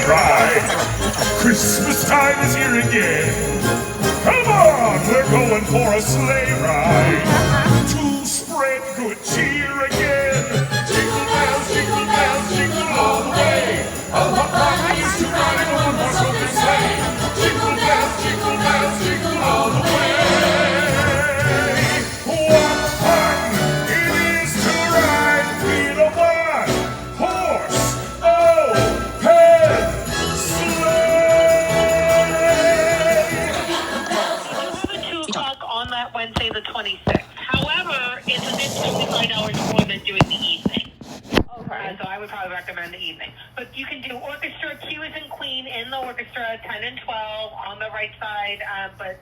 ride. Christmas time is here again. Come on, we're going for a sleigh ride. To spread good cheer again. Jingle bells, jingle all the way. Oh, what fun it is to ride in a one-horse open sleigh. Jingle bells, jingle all the way. What fun it is to ride in a one-horse open sleigh. You have a 2 o'clock on that Wednesday, the 26th. However, it's $75 more than doing the evening. Okay. So I would probably recommend the evening. But you can do orchestra, Q as in Queen, in the orchestra, 10 and 12 on the right side, but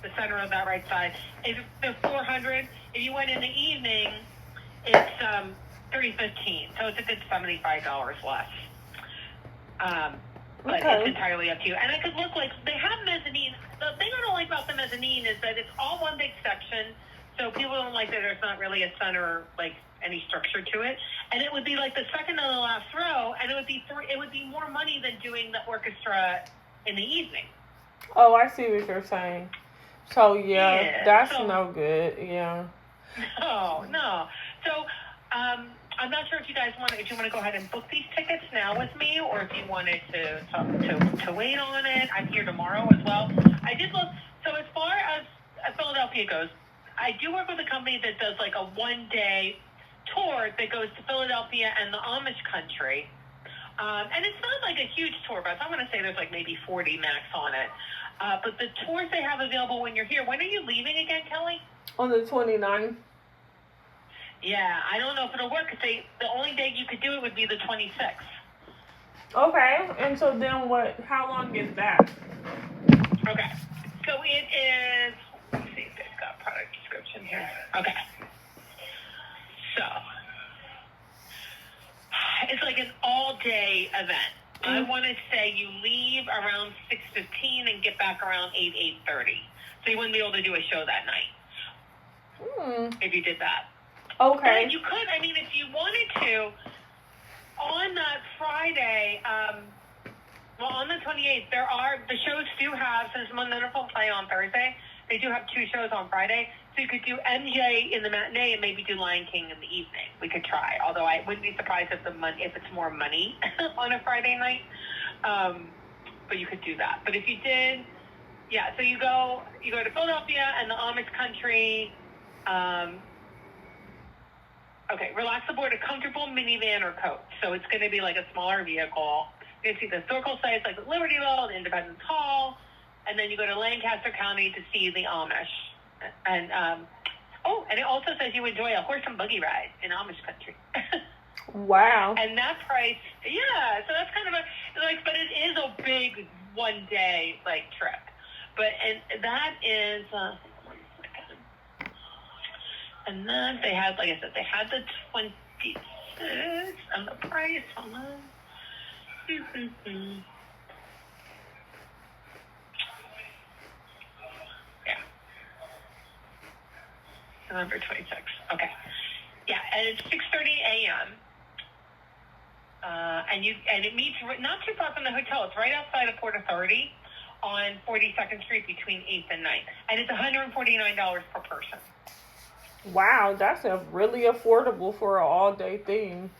the center of that right side. If they're $400, if you went in the evening, it's $315. So it's a good $75 less. But it's entirely up to you. And I could look like, they have mezzanine. The thing I don't like about the mezzanine is that it's all one big section. So people don't like that there's not really a center, like any structure to it. And it would be like the second to the last row, and it would be more money than doing the orchestra in the evening. Oh, I see what you're saying. So yeah, that's no good. Yeah. No. So I'm not sure if you guys want to go ahead and book these tickets now with me, or if you wanted to wait on it. I'm here tomorrow as well. I did look. So as far as Philadelphia goes, I do work with a company that does like a 1-day tour that goes to Philadelphia and the Amish country. And it's not like a huge tour bus. I'm going to say there's like maybe 40 max on it. But the tours they have available when you're here. When are you leaving again, Kelly? On the 29th. Yeah, I don't know if it'll work. Because the only day you could do it would be the 26th. Okay. And so then what? How long is that? Okay. So it is. Let's see if they've got product description here. Okay. So it's like an all-day event. I want to say you leave around 6:15 and get back around 8:30. So you wouldn't be able to do a show that night if you did that. Okay. And you could, I mean, if you wanted to, on that Friday, on the 28th, the shows do have, since Wonderful play on Thursday, they do have 2 shows on Friday. So you could do MJ in the matinee and maybe do Lion King in the evening. We could try. Although I wouldn't be surprised if it's more money on a Friday night. But you could do that. But if you did, so you go to Philadelphia and the Amish country. Okay, relax aboard a comfortable minivan or coach. So it's going to be like a smaller vehicle. You can see the historical sites like Libertyville and Independence Hall. And then you go to Lancaster County to see the Amish. And and it also says you enjoy a horse and buggy ride in Amish country. Wow. And that price, so that's kind of but it is a big 1-day trip. And that is, and then they had, like I said, they had the 26 and the price. Hold on. November 26th. Okay. Yeah, and it's 6:30 a.m. And it meets not too far from the hotel. It's right outside of Port Authority on 42nd Street between 8th and 9th. And it's $149 per person. Wow, that's really affordable for an all-day thing.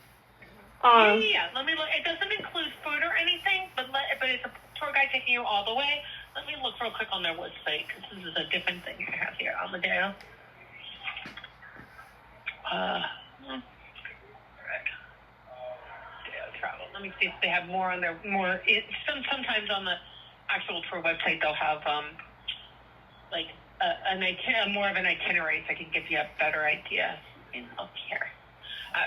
Yeah. Let me look. It doesn't include food or anything, but it's a tour guide taking you all the way. Let me look real quick on their website, because this is a different thing I have here on the day. Travel. Let me see if they have more on their sometimes on the actual tour website they'll have more of an itinerary, so I can give you a better idea. Look here.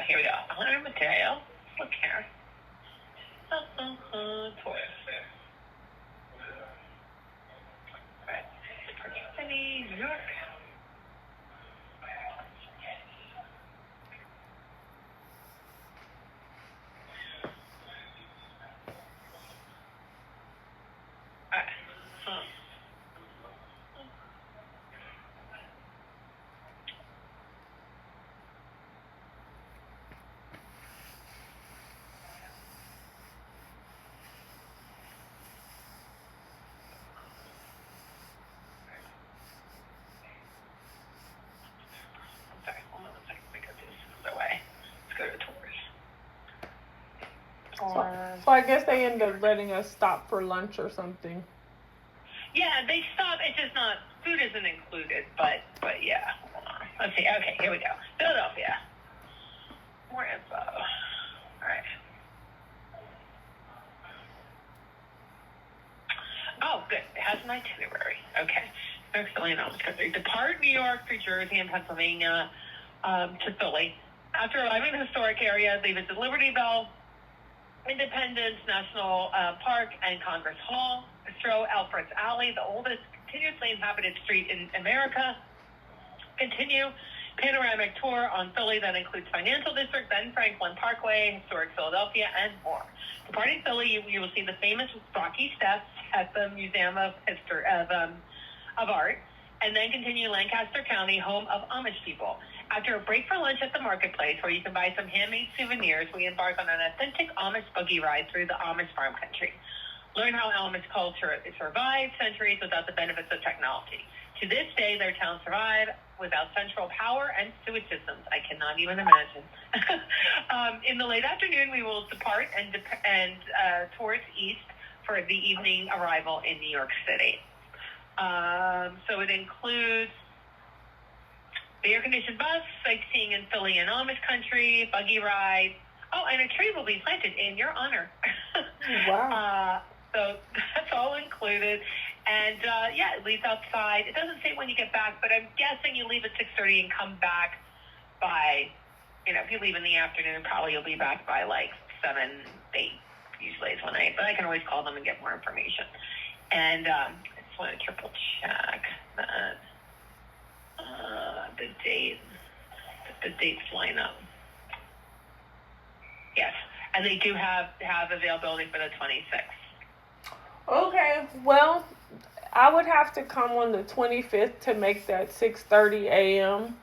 Here we go. Owner material. Look here. Tours. Right. Park City, New York. Farm. So I guess they end up letting us stop for lunch or something. Yeah, they stop. It's just not, food isn't included, but yeah. Hold on. Let's see. Okay, here we go. Philadelphia. More info. All right. Oh, good. It has an itinerary. Okay. Next, country. Depart New York, New Jersey, and Pennsylvania to Philly. After arriving in the historic area, they visit Liberty Bell, Independence National Park, and Congress Hall. Stroll Alfred's Alley, the oldest continuously inhabited street in America. Continue panoramic tour on Philly that includes Financial District, Ben Franklin Parkway, historic Philadelphia, and more. Departing Philly, you will see the famous Rocky Steps at the Museum of History of Art, and then continue Lancaster County, home of Amish people. After a break for lunch at the marketplace, where you can buy some handmade souvenirs, we embark on an authentic Amish buggy ride through the Amish farm country. Learn how Amish culture survived centuries without the benefits of technology. To this day, their towns survive without central power and sewage systems. I cannot even imagine. In the late afternoon, we will depart and towards east for the evening arrival in New York City. So it includes the air-conditioned bus, sightseeing in Philly and Amish country, buggy ride. Oh, and a tree will be planted in your honor. Wow. So that's all included. And, yeah, it leaves outside. It doesn't say when you get back, but I'm guessing you leave at 6:30 and come back by, if you leave in the afternoon, probably you'll be back by like 7, 8, usually is when but I can always call them and get more information. And I just want to triple check that the dates line up. Yes, and they do have availability for the 26th. Okay, well, I would have to come on the 25th to make that 6:30 a.m.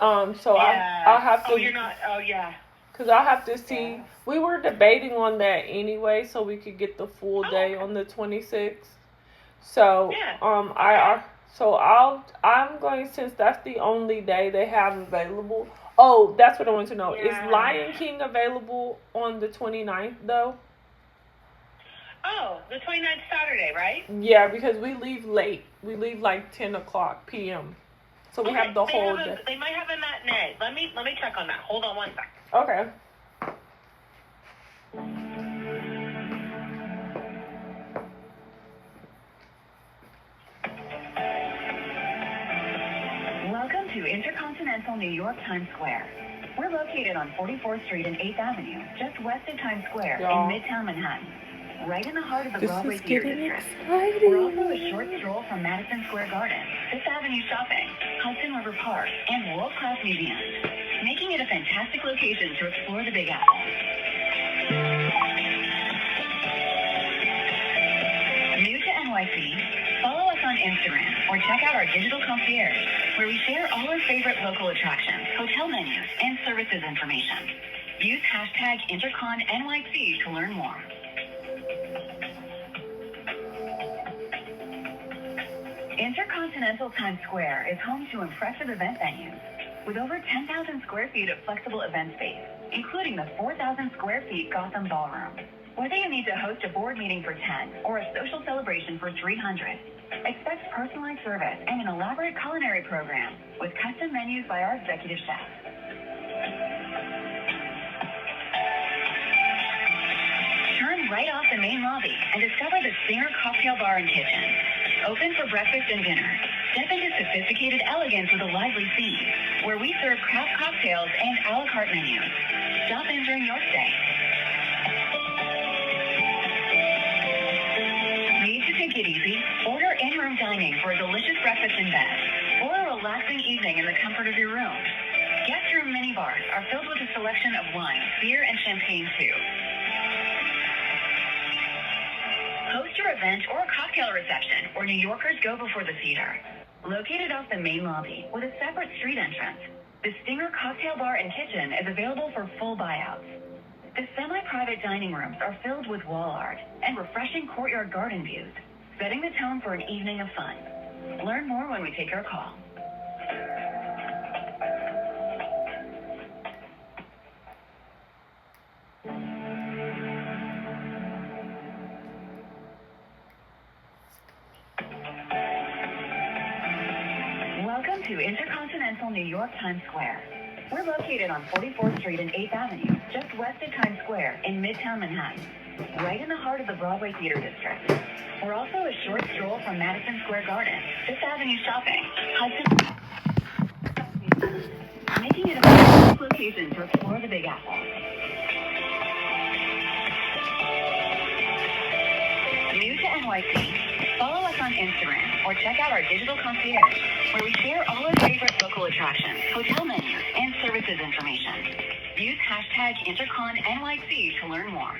So yeah. I'll have to. Oh, you're not. Oh, yeah. Because I'll have to see. Yeah. We were debating on that anyway, so we could get the full day on the 26th. So yeah. I'm going, since that's the only day they have available. Oh, that's what I want to know. Yeah. Is Lion King available on the 29th though? Oh, the 29th Saturday, right? Yeah, because we leave late. We leave like 10 o'clock p.m. So we have the whole day. They might have a matinee. Let me check on that. Hold on one second. Okay. Welcome to Intercontinental New York Times Square. We're located on 44th Street and 8th Avenue, just west of Times Square in Midtown Manhattan, right in the heart of the Broadway Theater District. Exciting. We're also a short stroll from Madison Square Garden, Fifth Avenue Shopping, Hudson River Park, and world-class museums, making it a fantastic location to explore the Big Apple. New to NYC? Follow us on Instagram or check out our digital concierge, where we share all our favorite local attractions, hotel menus, and services information. Use hashtag InterconNYC to learn more. Intercontinental Times Square is home to impressive event venues with over 10,000 square feet of flexible event space, including the 4,000 square feet Gotham Ballroom. Whether you need to host a board meeting for 10 or a social celebration for 300, expect personalized service and an elaborate culinary program with custom menus by our executive chefs. Turn right off the main lobby and discover the Singer Cocktail Bar and Kitchen. Open for breakfast and dinner. Step into sophisticated elegance with a lively scene, where we serve craft cocktails and a la carte menus. Stop in during your stay. Need to take it easy? Order in-room dining for a delicious breakfast in bed, or a relaxing evening in the comfort of your room. Guest room mini bars are filled with a selection of wine, beer, and champagne too. Host your event or a cocktail reception where New Yorkers go before the theater. Located off the main lobby with a separate street entrance, the Stinger Cocktail Bar and Kitchen is available for full buyouts. The semi-private dining rooms are filled with wall art and refreshing courtyard garden views, setting the tone for an evening of fun. Learn more when we take your call. to Intercontinental New York Times Square. We're located on 44th Street and 8th Avenue, just west of Times Square in Midtown Manhattan, right in the heart of the Broadway Theater District. We're also a short stroll from Madison Square Garden, Fifth Avenue Shopping, Hudson, making it a perfect location to explore the Big Apple. New to NYC? Follow us on Instagram or check out our digital concierge, where we share all our favorite local attractions, hotel menus, and services information. Use hashtag InterconNYC to learn more.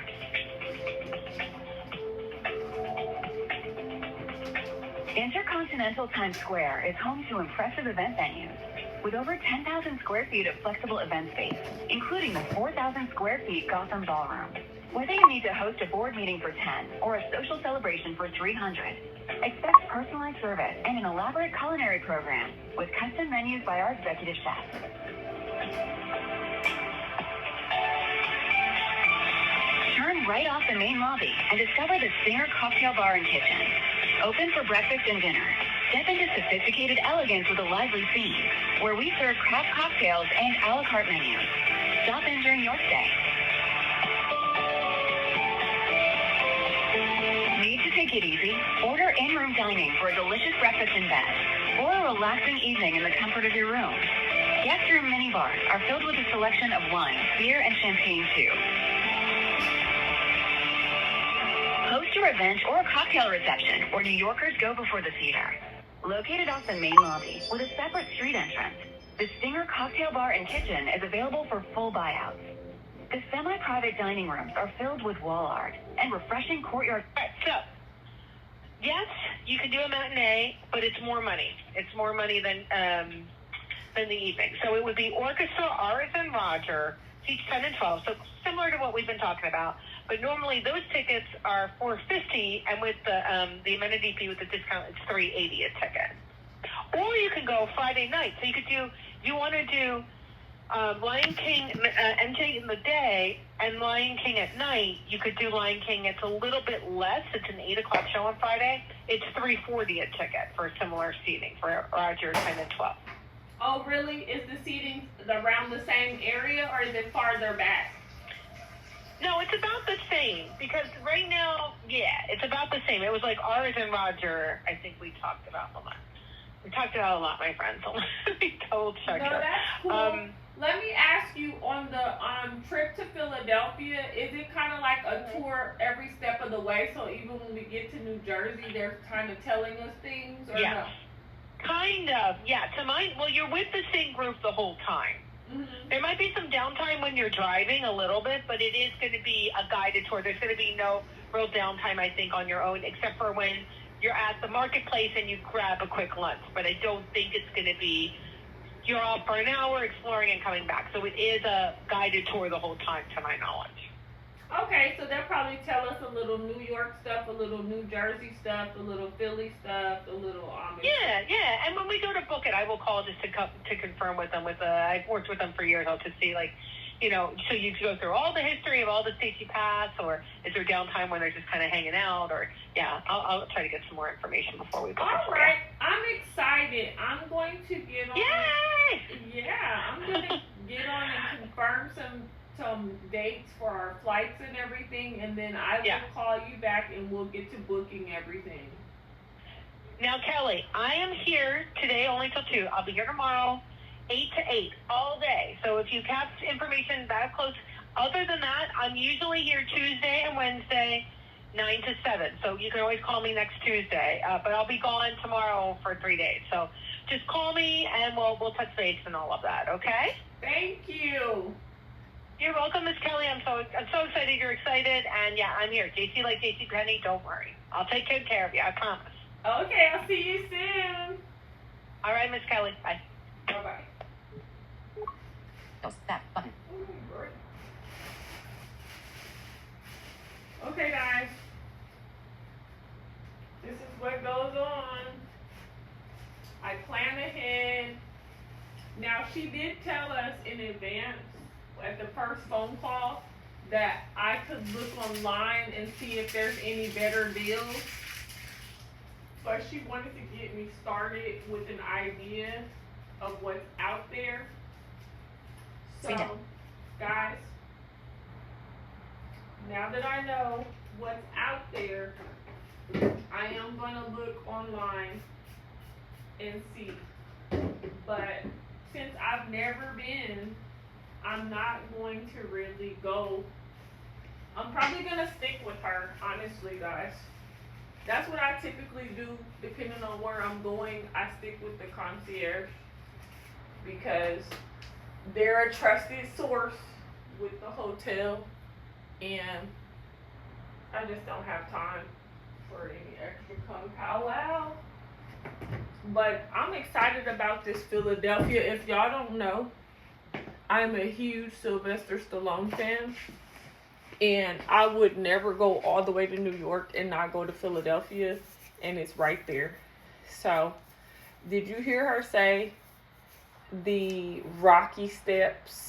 Intercontinental Times Square is home to impressive event venues with over 10,000 square feet of flexible event space, including the 4,000 square feet Gotham Ballroom. Whether you need to host a board meeting for 10 or a social celebration for 300, expect personalized service and an elaborate culinary program with custom menus by our executive chefs. Turn right off the main lobby and discover the Stinger Cocktail Bar and Kitchen. Open for breakfast and dinner. Step into sophisticated elegance with a lively scene, where we serve craft cocktails and a la carte menus. Stop in during your stay. Need to take it easy? Order in-room dining for a delicious breakfast in bed, or a relaxing evening in the comfort of your room. Guest room minibars are filled with a selection of wine, beer, and champagne too. Host your event or a cocktail reception where New Yorkers go before the theater. Located off the main lobby with a separate street entrance, the Stinger Cocktail Bar and Kitchen is available for full buyouts. The semi-private dining rooms are filled with wall art and refreshing courtyard. All right, so, yes, you can do a matinee, but it's more money. It's more money than the evening. So it would be Orchestra, Ours and Roger, seats 10 and 12, so similar to what we've been talking about. But normally those tickets are $450, and with the amenity fee with the discount, it's $380 a ticket. Or you can go Friday night. So you could do, you want to do Lion King, MJ in the day, and Lion King at night. You could do Lion King. It's a little bit less. It's an 8 o'clock show on Friday. It's $340 a ticket for similar seating for Roger 10 and 12. Oh, really? Is the seating around the same area, or is it farther back? No, it's about the same, because right now, yeah, it's about the same. It was like Ours and Roger, I think we talked about a lot. We talked about a lot, my friends. So let me double check. No, that's cool. Let me ask you, on the trip to Philadelphia, is it kind of like a tour every step of the way? So even when we get to New Jersey, they're kind of telling us things, or yeah. no? Kind of, yeah. Well, you're with the same group the whole time. Mm-hmm. There might be some downtime when you're driving a little bit, but it is going to be a guided tour. There's going to be no real downtime, I think, on your own, except for when you're at the marketplace and you grab a quick lunch. But I don't think it's going to be, you're off for an hour exploring and coming back. So it is a guided tour the whole time, to my knowledge. Okay, so they'll probably tell us a little New York stuff, a little New Jersey stuff, a little Philly stuff, a little Yeah. And when we go to book it, I will call just to confirm with them. I've worked with them for years. I'll just see, like, you know, so you go through all the history of all the states you pass, or is there downtime when they're just kind of hanging out, or I'll try to get some more information before we book. All right, I'm excited. I'm going to get on. Yay! Yeah, I'm going to get on and confirm some dates for our flights and everything, and then I will call you back and we'll get to booking everything. Now, Kelly, I am here today only till 2. I'll be here tomorrow 8 to 8 all day. So if you have information that close, other than that, I'm usually here Tuesday and Wednesday 9 to 7. So you can always call me next Tuesday, but I'll be gone tomorrow for 3 days. So just call me and we'll touch base and all of that. Okay? Thank you. You're welcome, Miss Kelly. I'm so excited you're excited, and I'm here. JC like JC Penny, don't worry. I'll take good care of you, I promise. Okay, I'll see you soon. All right, Miss Kelly. Bye. Bye-bye. That button. Okay, guys. This is what goes on. I plan ahead. Now, she did tell us in advance at the first phone call that I could look online and see if there's any better deals. But she wanted to get me started with an idea of what's out there. So, Screen down. guys, now that I know what's out there, I am going to look online and see. But since I've never been, I'm not going to really go. I'm probably going to stick with her, honestly, guys. That's what I typically do, depending on where I'm going. I stick with the concierge because they're a trusted source with the hotel, and I just don't have time for any extra come powwow. But I'm excited about this Philadelphia. If y'all don't know, I'm a huge Sylvester Stallone fan, and I would never go all the way to New York and not go to Philadelphia, and it's right there. So, did you hear her say the Rocky Steps?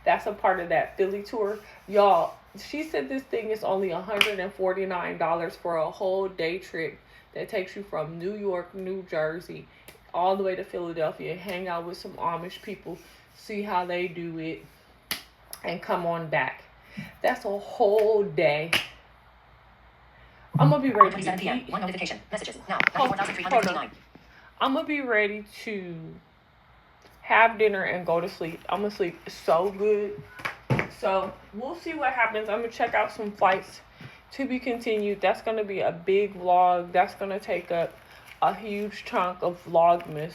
That's a part of that Philly tour. Y'all, she said this thing is only $149 for a whole day trip that takes you from New York, New Jersey, all the way to Philadelphia, hang out with some Amish people, see how they do it, and come on back. That's a whole day. I'm going to be ready to 27 p.m. eat. One notification. Messages. Now. Hold 94,359. I'm going to be ready to have dinner and go to sleep. I'm going to sleep so good. So, we'll see what happens. I'm going to check out some flights to be continued. That's going to be a big vlog. That's going to take up a huge chunk of Vlogmas.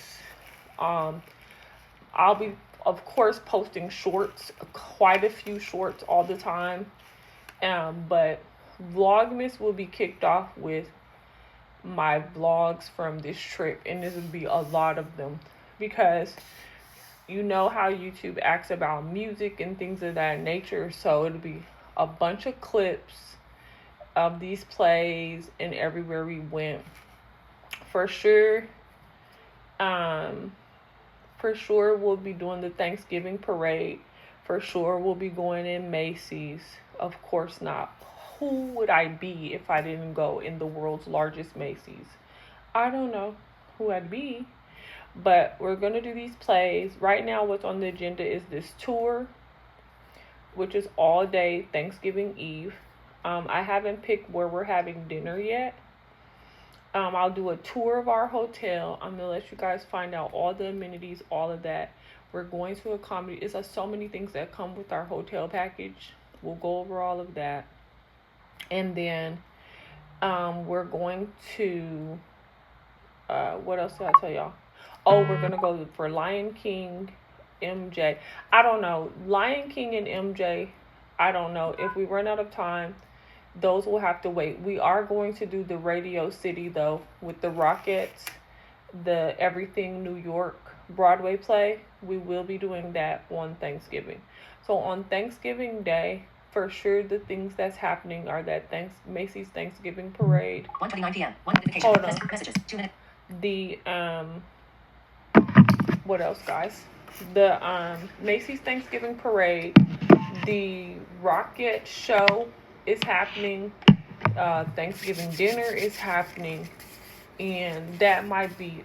I'll be, of course, posting shorts, quite a few shorts all the time. But Vlogmas will be kicked off with my vlogs from this trip, and this will be a lot of them, because you know how YouTube asks about music and things of that nature. So it'll be a bunch of clips of these plays and everywhere we went. For sure, we'll be doing the Thanksgiving parade. For sure, we'll be going in Macy's. Of course not. Who would I be if I didn't go in the world's largest Macy's? I don't know who I'd be. But we're going to do these plays. Right now, what's on the agenda is this tour, which is all day Thanksgiving Eve. I haven't picked where we're having dinner yet. I'll do a tour of our hotel. I'm going to let you guys find out all the amenities, all of that. We're going to accommodate. It's so many things that come with our hotel package. We'll go over all of that. And then we're going to, what else did I tell y'all? Oh, we're going to go for Lion King, MJ. I don't know. Lion King and MJ, I don't know. If we run out of time, those will have to wait. We are going to do the Radio City, though, with the Rockettes, the Everything New York Broadway play. We will be doing that on Thanksgiving. So on Thanksgiving Day, for sure, the things that's happening are that Macy's Thanksgiving Parade. 1:29 p.m. One notification. Hold on. Messages. 2 minutes. The, what else, guys? The Macy's Thanksgiving Parade, the Rocket Show is happening, Thanksgiving dinner is happening, and that might be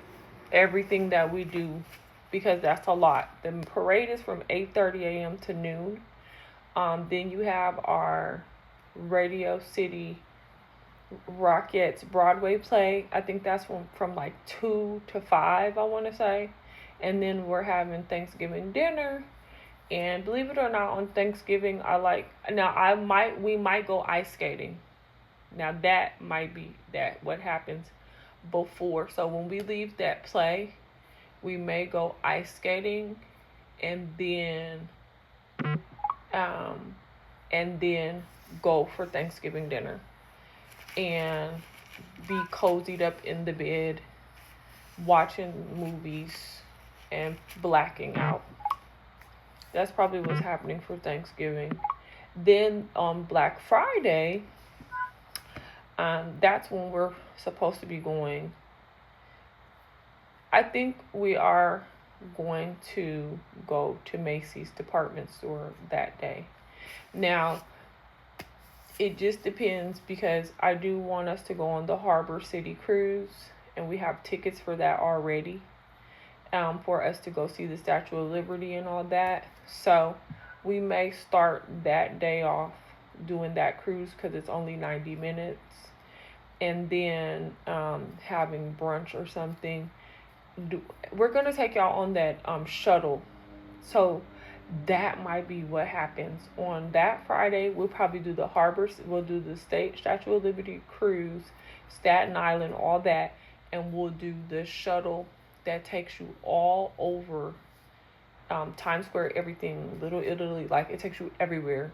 everything that we do, because that's a lot. The parade is from 8:30 a.m. to noon. Then you have our Radio City Rockettes Broadway play. I think that's from like 2 to 5, I want to say. And then we're having Thanksgiving dinner. And believe it or not, on Thanksgiving, we might go ice skating. Now that might be what happens before. So when we leave that play, we may go ice skating, and then go for Thanksgiving dinner and be cozied up in the bed, watching movies and blacking out. That's probably what's happening for Thanksgiving. Then on Black Friday, that's when we're supposed to be going. I think we are going to go to Macy's department store that day. Now, it just depends, because I do want us to go on the Harbor City cruise, and we have tickets for that already. for us to go see the Statue of Liberty and all that. So we may start that day off doing that cruise because it's only 90 minutes. And then having brunch or something. We're going to take y'all on that shuttle. So that might be what happens. On that Friday, we'll probably do the harbor. We'll do the Statue of Liberty cruise, Staten Island, all that. And we'll do the shuttle that takes you all over Times Square, everything, Little Italy, like it takes you everywhere.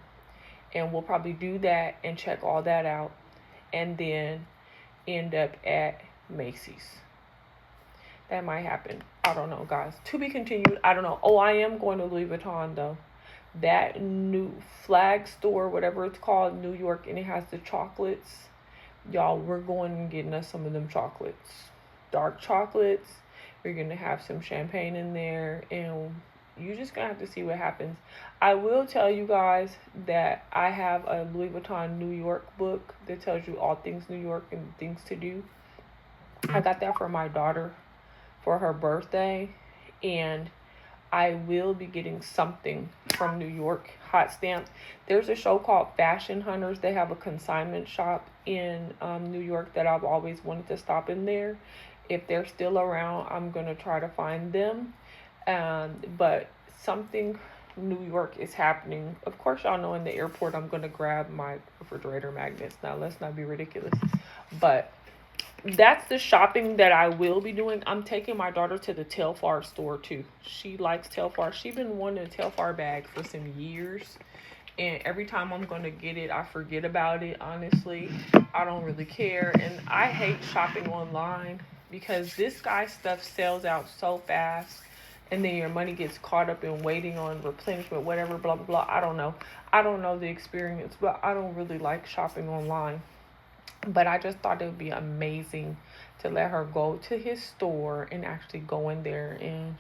And we'll probably do that and check all that out. And then end up at Macy's. That might happen. I don't know, guys. To be continued. I don't know. Oh, I am going to Louis Vuitton, though. That new flag store, whatever it's called, New York, and it has the chocolates. Y'all, we're going and getting us some of them chocolates. Dark chocolates. We're going to have some champagne in there. And you're just going to have to see what happens. I will tell you guys that I have a Louis Vuitton New York book that tells you all things New York and things to do. I got that for my daughter for her birthday. And I will be getting something from New York, hot stamped. There's a show called Fashion Hunters. They have a consignment shop in New York that I've always wanted to stop in there. If they're still around, I'm going to try to find them. But something New York is happening. Of course, y'all know in the airport, I'm going to grab my refrigerator magnets. Now, let's not be ridiculous. But that's the shopping that I will be doing. I'm taking my daughter to the Telfar store, too. She likes Telfar. She's been wanting a Telfar bag for some years. And every time I'm going to get it, I forget about it, honestly. I don't really care. And I hate shopping online because this guy's stuff sells out so fast. And then your money gets caught up in waiting on replenishment, whatever, blah, blah, blah. I don't know. I don't know the experience, but I don't really like shopping online. But I just thought it would be amazing to let her go to his store and actually go in there and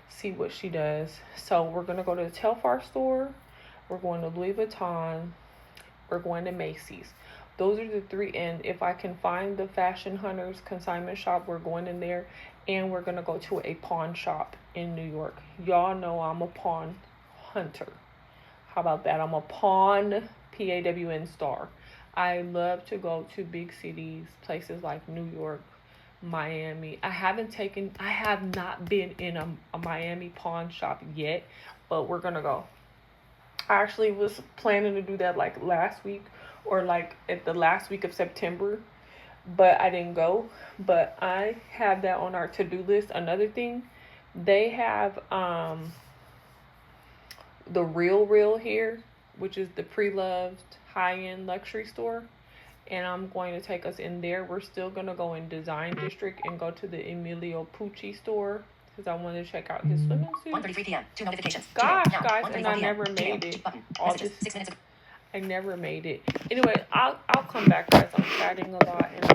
see what she does. So we're going to go to the Telfar store. We're going to Louis Vuitton. We're going to Macy's. Those are the three. And if I can find the Fashion Hunters consignment shop, we're going in there. And we're going to go to a pawn shop in New York. Y'all know I'm a pawn hunter. How about that? I'm a pawn, P-A-W-N star. I love to go to big cities, places like New York, Miami. I have not been in a Miami pawn shop yet, but we're going to go. I actually was planning to do that like last week or like at the last week of September. But I didn't go. But I have that on our to-do list. Another thing, they have the Real here, which is the pre-loved high-end luxury store. And I'm going to take us in there. We're still going to go in Design District and go to the Emilio Pucci store because I want to check out his swimming suit. 1:33 p.m. 2 notifications. Gosh, Gmail. Now. guys, 1:34 and I p.m. never Gmail. made it. Button. All Messages. this, 6 minutes. I never made it. Anyway, I'll come back, guys. I'm chatting a lot and